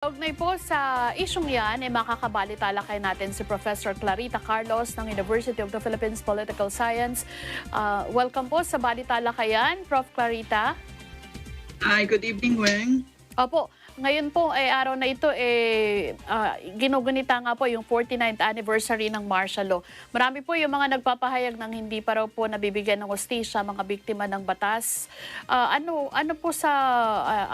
Kaugnay po sa isyong yan, makakabalitalakay natin si Professor Clarita Carlos ng University of the Philippines Political Science. Welcome po sa Balitalakayan, Prof. Clarita. Hi, good evening, Weng. Opo, ngayon po araw na ito ginugunita nga po yung 49th anniversary ng martial law. Marami po yung mga nagpapahayag ng hindi pa raw po nabibigyan ng hustisya mga biktima ng batas. Ano po sa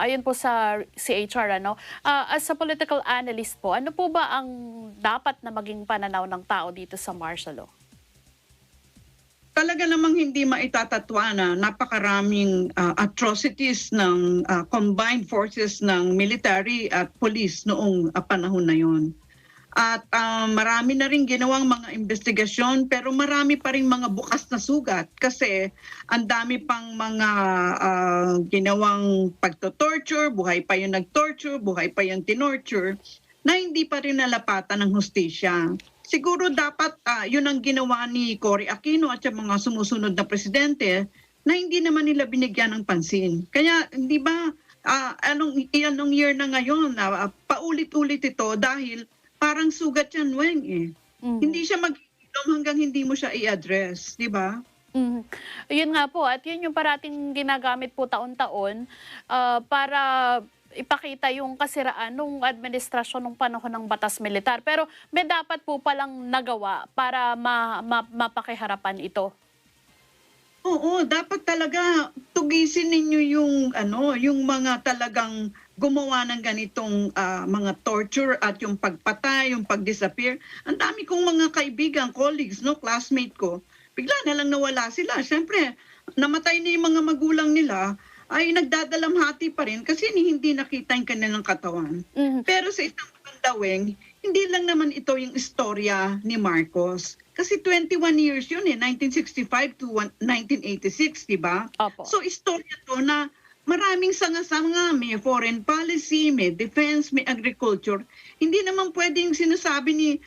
ayon po sa CHR as a political analyst po, ano po ba ang dapat na maging pananaw ng tao dito sa martial law? Talaga namang hindi maitatatwa na napakaraming atrocities ng combined forces ng military at police noong panahon na yon. At marami na rin ginawang mga investigasyon pero marami pa rin mga bukas na sugat kasi ang dami pang mga ginawang pagto-torture, buhay pa yung nag-torture, buhay pa yung tinorture na hindi pa rin nalapatan ng hustisya. Siguro dapat yun ang ginawa ni Cory Aquino at yung mga sumusunod na presidente na hindi naman nila binigyan ng pansin. Kaya di ba anong year na ngayon paulit-ulit ito dahil parang sugat yan, Weng eh. Mm-hmm. Hindi siya mag-inom hanggang hindi mo siya i-address, di ba? Mm-hmm. Yun nga po at yun yung parating ginagamit po taon-taon para ipakita yung kasiraan ng administrasyon ng panahon ng batas militar. Pero may dapat po palang nagawa para mapakiharapan ito. Oo, dapat talaga tugisin ninyo yung mga talagang gumawa ng ganitong mga torture at yung pagpatay, yung pag-disappear. Ang dami kong mga kaibigan, colleagues, classmate ko, bigla na lang nawala sila. Siyempre, namatay na yung mga magulang nila, ay nagdadalamhati pa rin kasi hindi nakita yung kanilang katawan. Mm-hmm. Pero sa isang banda, Weng, hindi lang naman ito yung istorya ni Marcos. Kasi 21 years yun 1965 to 1986, di ba? So istorya to na maraming sanga-sanga, may foreign policy, may defense, may agriculture. Hindi naman pwedeng sinasabi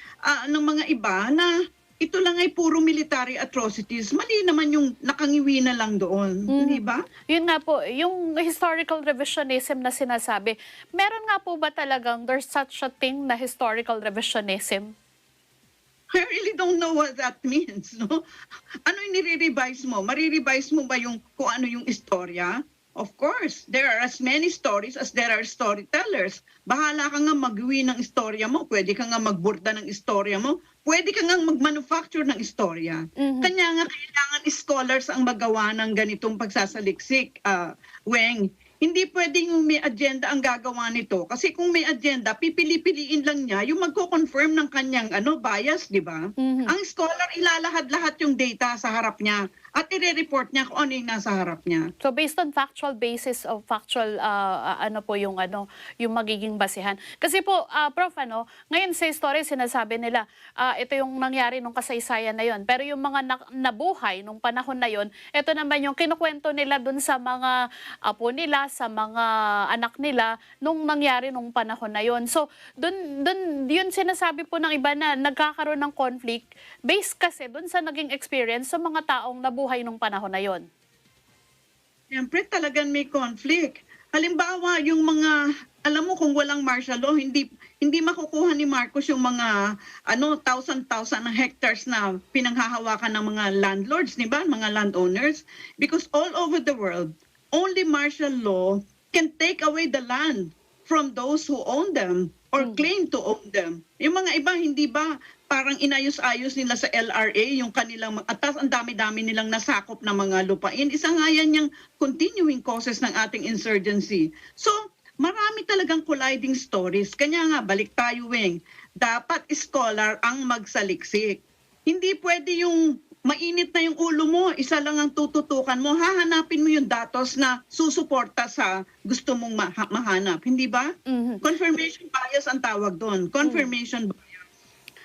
ng mga iba na ito lang ay puro military atrocities. Mali naman yung nakangiwi na lang doon. Di ba? Yun nga po, yung historical revisionism na sinasabi, meron nga po ba talagang there's such a thing na historical revisionism? I really don't know what that means. No? Ano yung nire-revise mo? Marirevise mo ba yung kung ano yung istorya? Of course, there are as many stories as there are storytellers. Bahala ka nga magwi ng istorya mo, pwede ka nga magburda ng istorya mo, pwede ka nga mag-manufacture ng istorya. Mm-hmm. Kanya nga kailangan scholars ang magawa ng ganitong pagsasaliksik, Weng. Hindi pwedeng may agenda ang gagawa nito. Kasi kung may agenda, pipili-piliin lang niya yung magko-confirm ng kanyang bias, di ba? Mm-hmm. Ang scholar ilalahad-lahat yung data sa harap niya at ire-report niya kung ano yung nasa harap niya. So based on factual basis of factual yung magiging basihan. Kasi po Prof ngayon sa story sinasabi nila ito yung nangyari nung kasaysayan na yon. Pero yung mga nabuhay nung panahon na yon, ito naman yung kinukwento nila dun sa mga apo nila, sa mga anak nila nung nangyari nung panahon na yon. So dun yun sinasabi po ng iba na nagkakaroon ng conflict based kasi dun sa naging experience sa mga taong nabuhay nung panahon na yon. Siyempre talagang may conflict. Halimbawa, yung mga, alam mo kung walang martial law, hindi makukuha ni Marcos yung mga thousand na hectares na pinanghahawakan ng mga landlords, di ba? Mga landowners. Because all over the world, only martial law can take away the land from those who own them or claim to own them. Yung mga iba, hindi ba parang inayos-ayos nila sa LRA yung kanilang atas, ang dami-dami nilang nasakop na mga lupain. Isa nga yan yung continuing causes ng ating insurgency. So, marami talagang colliding stories. Kanya nga, balik tayo, Weng. Dapat scholar ang magsaliksik. Hindi pwede yung mainit na yung ulo mo, isa lang ang tututukan mo, hahanapin mo yung datos na susuporta sa gusto mong mahanap. Hindi ba? Mm-hmm. Confirmation bias ang tawag doon. Confirmation bias.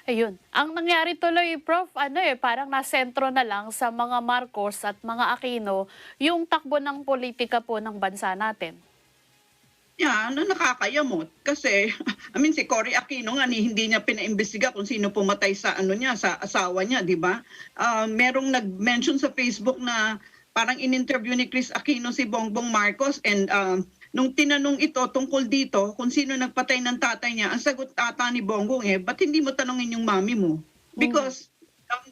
Ayun. Ang nangyari tuloy, Prof, parang nasentro na lang sa mga Marcos at mga Aquino yung takbo ng politika po ng bansa natin. Yeah, nakakayamot. Kasi, si Cory Aquino nga hindi niya pinaimbestiga kung sino pumatay sa sa asawa niya, di ba? Merong nag-mention sa Facebook na parang in-interview ni Chris Aquino si Bongbong Marcos and nung tinanong ito tungkol dito kung sino nagpatay ng tatay niya, ang sagot ata ni Bongbong ba't hindi mo tanongin yung mami mo? Because,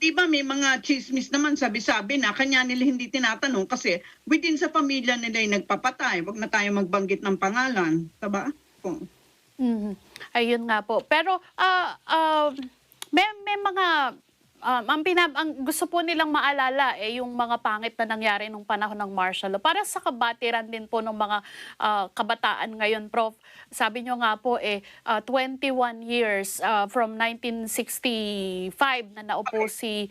di ba may mga chismis naman sabi-sabi na kanya nila hindi tinatanong kasi within sa pamilya nila ay nagpapatay. Wag na tayo magbanggit ng pangalan. Diba? Kung, Mhm. Ayun nga po. Pero may mga ang gusto po nilang maalala yung mga pangit na nangyari nung panahon ng martial law. Para sa kabatiran din po ng mga kabataan ngayon, Prof. Sabi nyo nga po 21 years from 1965 na naupo si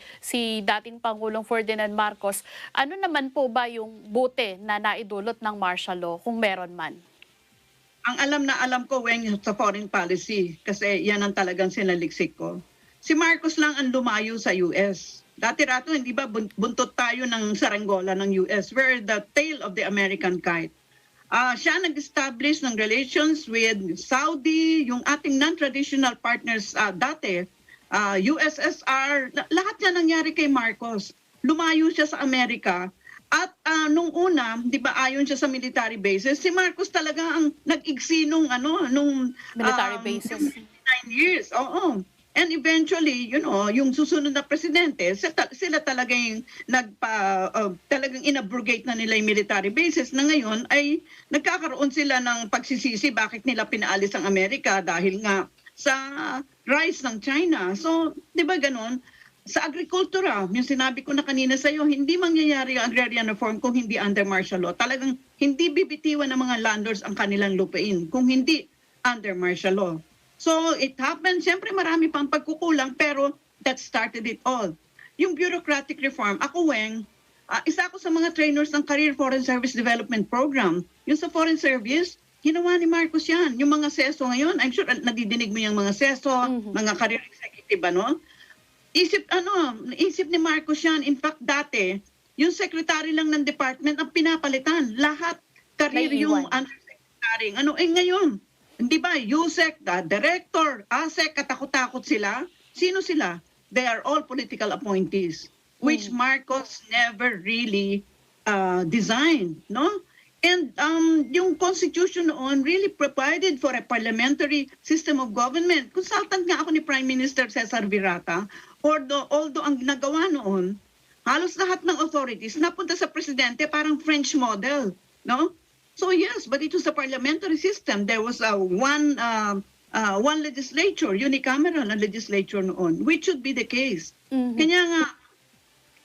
dating Pangulong Ferdinand Marcos. Ano naman po ba yung buti na naidulot ng martial law kung meron man? ang alam na alam ko when sa foreign policy kasi yan ang talagang sinaliksik ko. Si Marcos lang ang lumayo sa US. Dati-rato, hindi ba, buntot tayo ng saranggola ng US. We're the tail of the American kite. Siya nag-establish ng relations with Saudi, yung ating non-traditional partners dati, USSR, lahat yan nangyari kay Marcos. Lumayo siya sa Amerika. At nung una, di ba ayon siya sa military bases, si Marcos talaga ang nag-igsi nung Military bases. 9 years. Oo. And eventually, yung susunod na presidente, sila talaga yung talagang inabrogate na nila yung military bases na ngayon ay nagkakaroon sila ng pagsisisi bakit nila pinaalis ang Amerika dahil nga sa rise ng China. So, di ba ganon? Sa agrikultura, yung sinabi ko na kanina sa iyo, hindi mangyayari ang agrarian reform kung hindi under martial law. Talagang hindi bibitiwan ng mga landlords ang kanilang lupain kung hindi under martial law. So it happened, siyempre marami pang pagkukulang pero that started it all. Yung bureaucratic reform, ako Weng, isa ako sa mga trainers ng Career Foreign Service Development Program. Yung sa Foreign Service, ginawa ni Marcos yan. Yung mga seso ngayon, I'm sure nadidinig mo yung mga seso, mga career executive, Isip ni Marcos yan. In fact, dati, yung secretary lang ng department ang pinapalitan. Lahat, career yung undersecretary. Ngayon, hindi ba, USEC, director, ASEC, katakot-takot sila. Sino sila? They are all political appointees, which Marcos never really designed, no? And yung constitution noon really provided for a parliamentary system of government. Consultant nga ako ni Prime Minister Cesar Virata, although ang ginagawa noon, halos lahat ng authorities napunta sa presidente parang French model, no? So yes, but it was a parliamentary system. There was one legislature, unicameral na legislature noon, which should be the case. Kanya nga,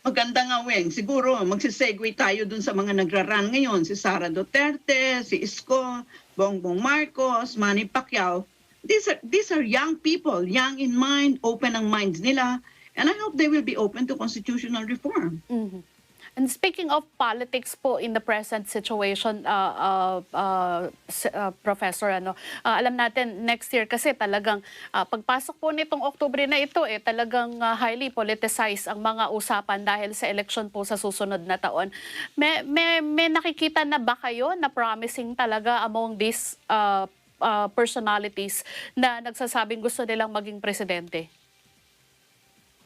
maganda nga, Weng, siguro magsisegue tayo dun sa mga nagraran ngayon, si Sara Duterte, si Isko, Bongbong Marcos, Manny Pacquiao. These are young people, young in mind, open ang minds nila, and I hope they will be open to constitutional reform. And speaking of politics po in the present situation, Professor, alam natin next year kasi talagang pagpasok po nitong Oktubre na ito, talagang highly politicized ang mga usapan dahil sa election po sa susunod na taon. May nakikita na ba kayo na promising talaga among these personalities na nagsasabing gusto nilang maging presidente?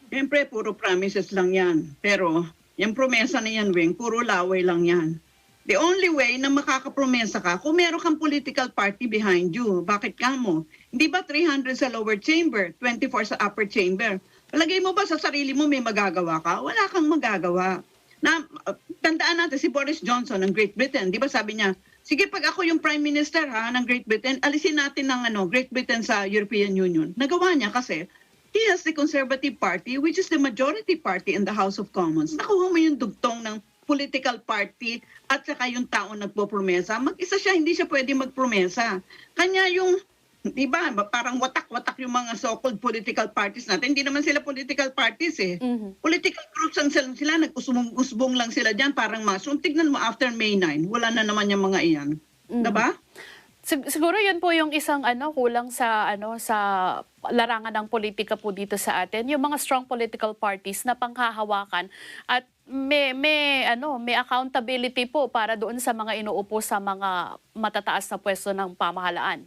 Siyempre, puro promises lang yan. Pero yung promesa na yan, Weng, puro laway lang yan. The only way na makakapromesa ka, kung meron kang political party behind you, bakit ka mo? Hindi ba 300 sa lower chamber, 24 sa upper chamber? Palagay mo ba sa sarili mo may magagawa ka? Wala kang magagawa. Tandaan natin si Boris Johnson ng Great Britain, di ba sabi niya, sige pag ako yung Prime Minister ng Great Britain, alisin natin ng Great Britain sa European Union. Nagawa niya kasi he has the Conservative Party, which is the majority party in the House of Commons. Nakuha mo yung dugtong ng political party at saka yung taong nagpopromesa. Mag-isa siya, hindi siya pwede magpromesa. Kanya yung, di ba, parang watak-watak yung mga so-called political parties natin. Hindi naman sila political parties Political groups ang sila, nag-usbong lang sila dyan, parang mushroom. Tignan mo after May 9, wala na naman yung mga iyan. Diba? Siguro yun po yung isang kulang sa sa larangan ng politika po dito sa atin, yung mga strong political parties na panghahawakan at may accountability po para doon sa mga inuupo sa mga matataas na pwesto ng pamahalaan.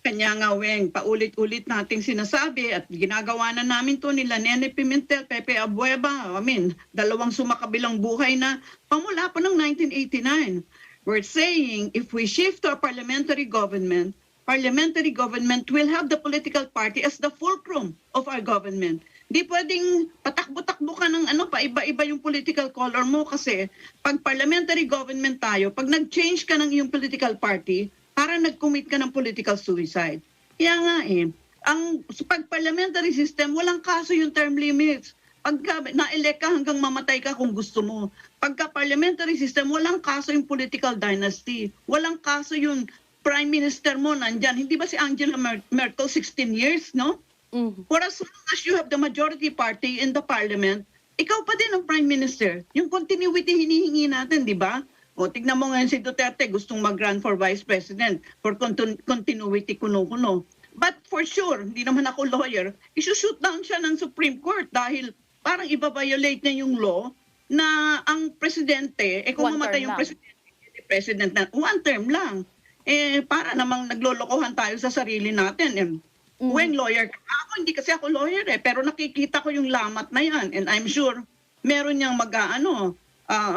Kanya nga, Weng, paulit-ulit nating sinasabi at ginagawa na namin to nila Nene Pimentel, Pepe Abueva, dalawang sumakabilang buhay na pamula pa ng 1989. We're saying if we shift to a parliamentary government will have the political party as the fulcrum of our government. Di pwedeng patakbo-takbo ka ng paiba-iba yung political color mo kasi pag parliamentary government tayo, pag nag-change ka ng iyong political party, parang nag-commit ka ng political suicide. Kaya nga pag parliamentary system, walang kaso yung term limits. Pagka na-elect ka hanggang mamatay ka kung gusto mo. Pagka parliamentary system, walang kaso yung political dynasty. Walang kaso yung prime minister mo nandyan. Hindi ba si Angela Merkel 16 years, no? For as long as you have the majority party in the parliament, ikaw pa din ang prime minister. Yung continuity hinihingi natin, di ba? O tignan mo ngayon si Duterte gustong mag-run for vice president for continuity kuno-kuno. But for sure, hindi naman ako lawyer, isushoot down siya ng Supreme Court dahil parang iba-violate niya yung law na ang presidente, kung One mamatay term yung lang. president na one term lang, para namang naglolokohan tayo sa sarili natin. When lawyer ka, ako hindi kasi ako lawyer pero nakikita ko yung lamat na yan and I'm sure meron niyang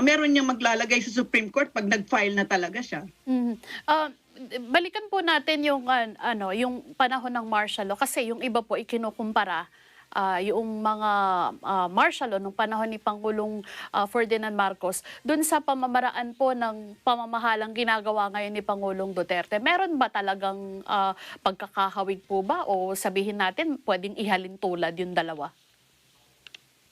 meron niyang maglalagay sa Supreme Court pag nag-file na talaga siya. Balikan po natin yung yung panahon ng martial law kasi yung iba po ikinukumpara yung mga martial law nung panahon ni Pangulong Ferdinand Marcos dun sa pamamaraan po ng pamamahalang ginagawa ngayon ni Pangulong Duterte. Meron ba talagang pagkakahawig po ba o sabihin natin pwedeng ihalin tulad yung dalawa?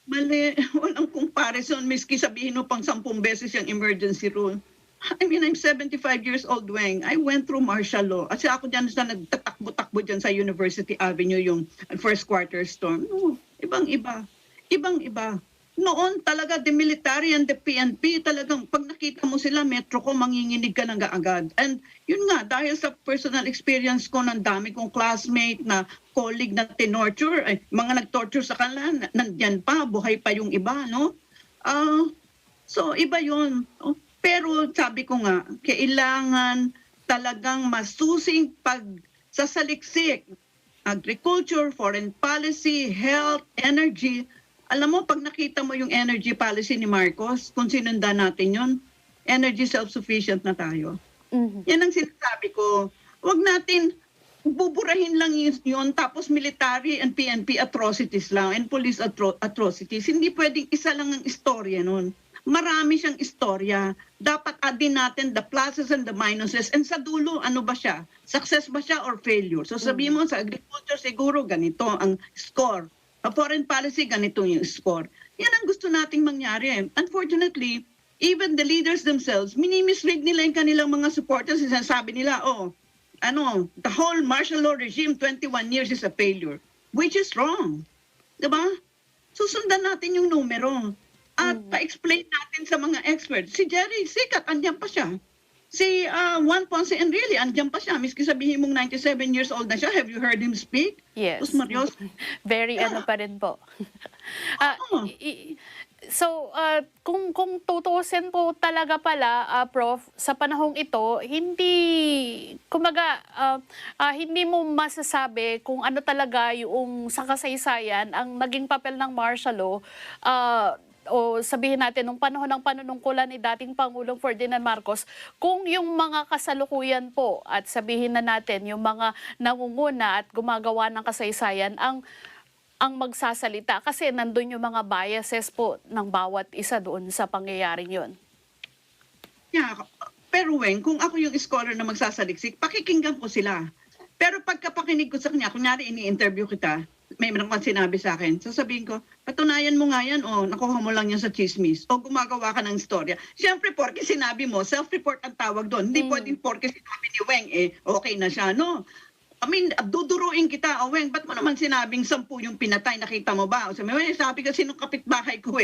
Mali, walang comparison. Miski sabihin mo pang 10 beses yung emergency rule. I mean, I'm 75 years old, Weng. I went through martial law. Kasi ako dyan sa nagtatakbo-takbo dyan sa University Avenue yung first quarter storm. No, ibang-iba. Ibang-iba. Noon talaga, the military and the PNP, talagang pag nakita mo sila, metro ko, manginginig ka ng agad. And yun nga, dahil sa personal experience ko, ng dami kong classmate na colleague na tinorture, mga nag-torture sa kanila, nandyan pa, buhay pa yung iba, no? So, iba yun. No? Pero sabi ko nga, kailangan talagang masusing pagsasaliksik. Agriculture, foreign policy, health, energy. Alam mo, pag nakita mo yung energy policy ni Marcos, kung sinundan natin yun, energy self-sufficient na tayo. Yan ang sinasabi ko. Huwag natin buburahin lang yun, tapos military and PNP atrocities lang, and police atrocities. Hindi pwedeng isa lang ang istorya nun. Marami siyang istorya. Dapat adin natin the pluses and the minuses. And sa dulo, ano ba siya? Success ba siya or failure? So sabihin mo, sa agriculture siguro ganito ang score. Sa foreign policy, ganito yung score. Yan ang gusto nating mangyari. Unfortunately, even the leaders themselves, minimisread nila yung kanilang mga supporters. Sinasabi nila, the whole martial law regime, 21 years is a failure. Which is wrong. Diba? Susundan natin yung numero. At pa-explain natin sa mga experts. Si Jerry Sikat, andyan pa siya. Si Juan Ponce Enrile, andyan pa siya. Miski sabihin mong 97 years old na siya. Have you heard him speak? Yes. Marios. Very pa rin po. Kung tutuusin po talaga pala, Prof, sa panahong ito, hindi mo masasabi kung ano talaga yung sa kasaysayan ang naging papel ng martial law o sabihin natin nung panahon ng panunungkulan ni dating Pangulong Ferdinand Marcos, kung yung mga kasalukuyan po at sabihin na natin yung mga nangunguna at gumagawa ng kasaysayan ang magsasalita kasi nandun yung mga biases po ng bawat isa doon sa pangyayaring yun. Yeah, pero Weng, kung ako yung scholar na magsasaliksik, pakikinggan ko sila. Pero pagkapakinig ko sa kanya, kunyari ini-interview kita, may naman sinabi sa akin, sasabihin ko, patunayan mo nga yan, nakuha mo lang yan sa chismis, o gumagawa ka ng istorya. Siyempre, porke sinabi mo, self-report ang tawag doon. Hindi pwedeng porke sinabi ni Weng, okay na siya, no? I mean, duduruin kita, Weng, ba't mo naman sinabing 10 yung pinatay, nakita mo ba? O sabi kasi nung kapitbahay ko,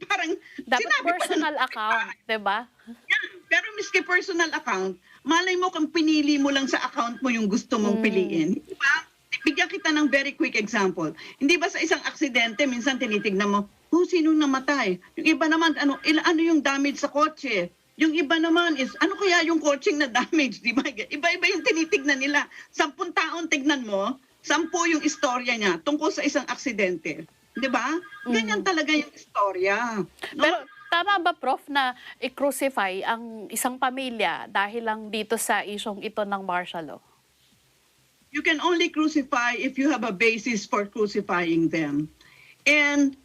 parang, dapat personal account, diba? Yeah, pero miski personal account, malay mo kung pinili mo lang sa account mo yung gusto mong piliin. Diba? Bigyan kita ng very quick example. Hindi ba sa isang aksidente, minsan tinitignan mo, sino namatay? Yung iba naman, ano yung damage sa kotse? Yung iba naman is, ano kaya yung coaching na damage? Di ba? Iba-iba yung tinitignan nila. 10 taon tignan mo, 10 yung istorya niya tungkol sa isang aksidente. Di ba? Ganyan talaga yung istorya. No? Pero Tama ba, Prof, na i-crucify ang isang pamilya dahil lang dito sa isyong ito ng martial law? You can only crucify if you have a basis for crucifying them. And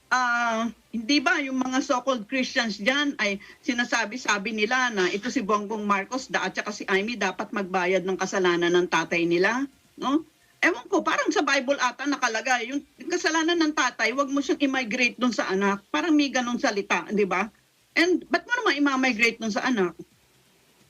hindi ba yung mga so-called Christians dyan ay sinasabi-sabi nila na ito si Bongbong Marcos at saka si Amy dapat magbayad ng kasalanan ng tatay nila? No? Ewan ko, parang sa Bible ata nakalagay, yung kasalanan ng tatay, wag mo siyang i-migrate dun sa anak. Parang may ganong salita, di ba? And ba't mo naman i-migrate dun sa anak?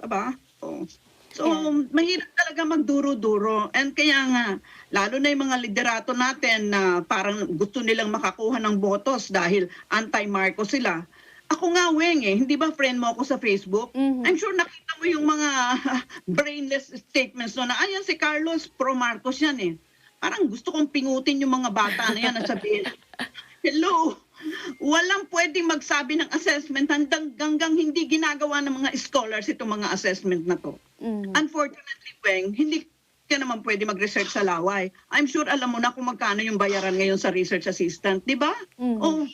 Diba? Oh. So, mahirap talaga magduro-duro. And kaya nga, lalo na yung mga liderato natin na parang gusto nilang makakuha ng botos dahil anti-Marcos sila. Ako nga, Weng, hindi ba friend mo ako sa Facebook? I'm sure nakita mo yung mga brainless statements na ayan si Carlos, pro-Marcos yan eh. Parang gusto kong pingutin yung mga bata na yan at sabihin, hello, walang pwedeng magsabi ng assessment hanggang hindi ginagawa ng mga scholars itong mga assessment na to. Unfortunately, Weng, hindi ka naman pwede mag-research sa laway. I'm sure alam mo na kung magkano yung bayaran ngayon sa research assistant, di ba? Oh,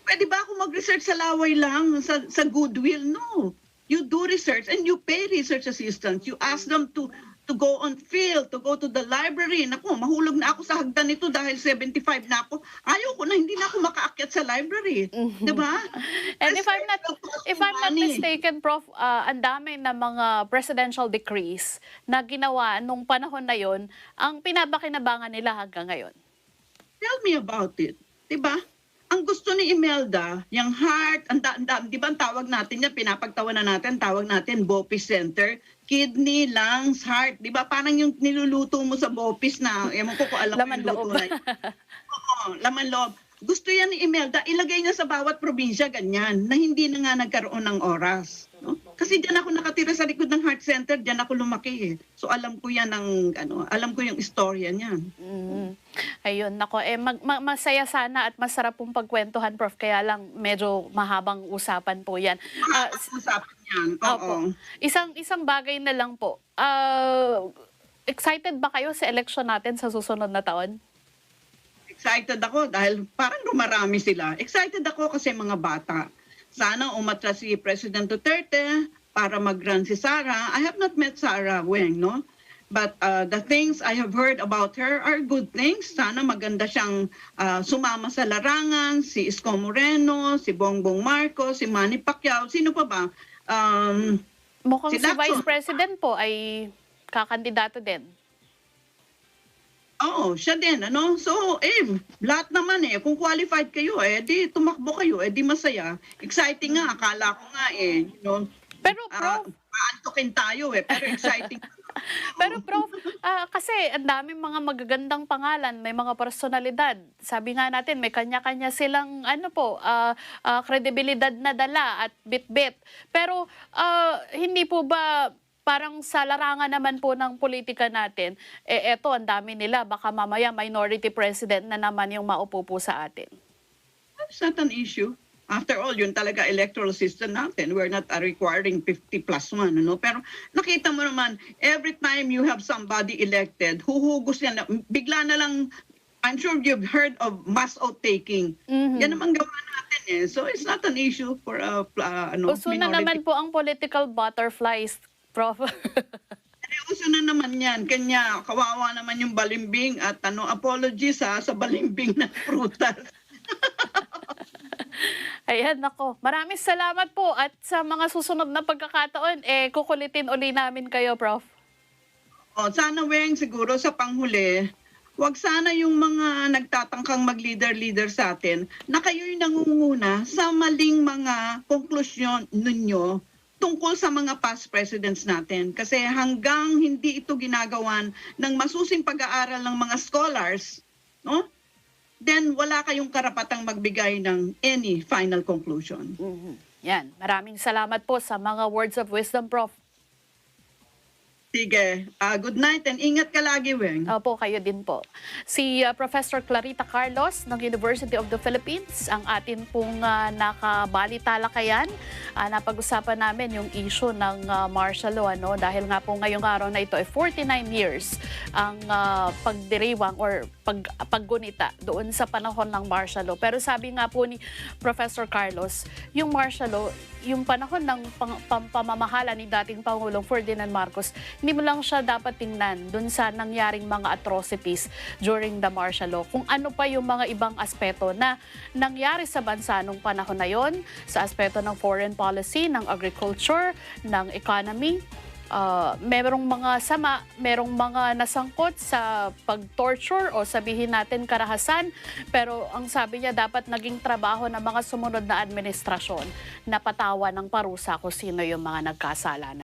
pwede ba ako mag-research sa laway lang, sa goodwill? No. You do research and you pay research assistants. You ask them to go on field, to go to the library. Naku, mahulog na ako sa hagdan nito dahil 75 na ako. Ayoko na, hindi na ako makaakyat sa library. Diba? And if I'm not mistaken, Prof, ang dami na mga presidential decrees na ginawa nung panahon na yon, ang pinapakinabangan nila hanggang ngayon. Tell me about it. Diba? Ang gusto ni Imelda, yung heart, di ba ang tawag natin yan, pinapagtawanan natin, tawag natin BOPIS Center, kidney, lungs, heart, di ba? Parang yung niluluto mo sa BOPIS na, ewan ko kung alam mo Laman yung luto loob. na yun. Oo, laman loob. Gusto yan ni Imelda, ilagay niya sa bawat probinsya ganyan, na hindi na nga nagkaroon ng oras. No? Kasi diyan ako nakatira sa likod ng heart center, diyan ako lumaki eh. So alam ko yan alam ko yung istorya niyan. Ayun, nako, masaya sana at masarap pong pagkwentuhan, Prof, kaya lang medyo mahabang usapan po yan. Usapan yan, Opo. oo. Isang bagay na lang po. Excited ba kayo sa election natin sa susunod na taon? Excited ako dahil parang dumarami sila. Excited ako kasi mga bata. Sana umatras si President Duterte para mag-run si Sara. I have not met Sara Weng, no? But the things I have heard about her are good things. Sana maganda siyang sumama sa larangan, si Isko Moreno, si Bongbong Marcos, si Manny Pacquiao, sino pa ba? Mukhang Si si Vice Lacson. President po ay kakandidato din. Oo, siya din, ano? So, lahat naman kung qualified kayo, di tumakbo kayo, di masaya. Exciting nga, akala ko nga you know. Pero Prof, Paantukin tayo pero exciting. Prof, kasi ang daming mga magagandang pangalan, may mga personalidad. Sabi nga natin, may kanya-kanya silang kredibilidad na dala at bit-bit. Pero hindi po ba parang sa larangan naman po ng politika natin, eto, ang dami nila, baka mamaya minority president na naman yung maupo po sa atin. It's not an issue. After all, yun talaga electoral system natin. We're not requiring 50 plus 1. Ano? Pero nakita mo naman, every time you have somebody elected, huhugos yan. Bigla na lang, I'm sure you've heard of mass outtaking. Yan naman gawa natin So it's not an issue for Uso na naman po ang political butterflies, Prof. Uso na naman yan. Kanya, kawawa naman yung balimbing at apologies sa balimbing na prutas. Ayan, nako. Maraming salamat po at sa mga susunod na pagkakataon, kukulitin uli namin kayo, Prof. Sana, Weng, siguro sa panghuli, wag sana yung mga nagtatangkang mag-leader sa atin na kayo'y nangunguna sa maling mga konklusyon ninyo tungkol sa mga past presidents natin. Kasi hanggang hindi ito ginagawan ng masusing pag-aaral ng mga scholars, no? Then wala kayong karapatang magbigay ng any final conclusion. Yan. Maraming salamat po sa mga words of wisdom, Prof. Sige. Good night and ingat ka lagi, Weng. Opo, kayo din po. Si Professor Clarita Carlos ng University of the Philippines, ang atin pong nakabalitalakayan. Napag-usapan namin yung issue ng martial law, ano? Dahil nga po ngayong araw na ito ay 49 years ang pagdiriwang or paggunita doon sa panahon ng martial law. Pero sabi nga po ni Professor Carlos, yung martial law, yung panahon ng pamamahala ni dating Pangulong Ferdinand Marcos, hindi mo lang siya dapat tingnan dun sa nangyaring mga atrocities during the martial law. Kung ano pa yung mga ibang aspeto na nangyari sa bansa nung panahon na yon, sa aspeto ng foreign policy, ng agriculture, ng economy. Merong mga sama, merong mga nasangkot sa pag-torture o sabihin natin karahasan, pero ang sabi niya dapat naging trabaho ng mga sumunod na administrasyon na patawan ng parusa kung sino yung mga nagkasala.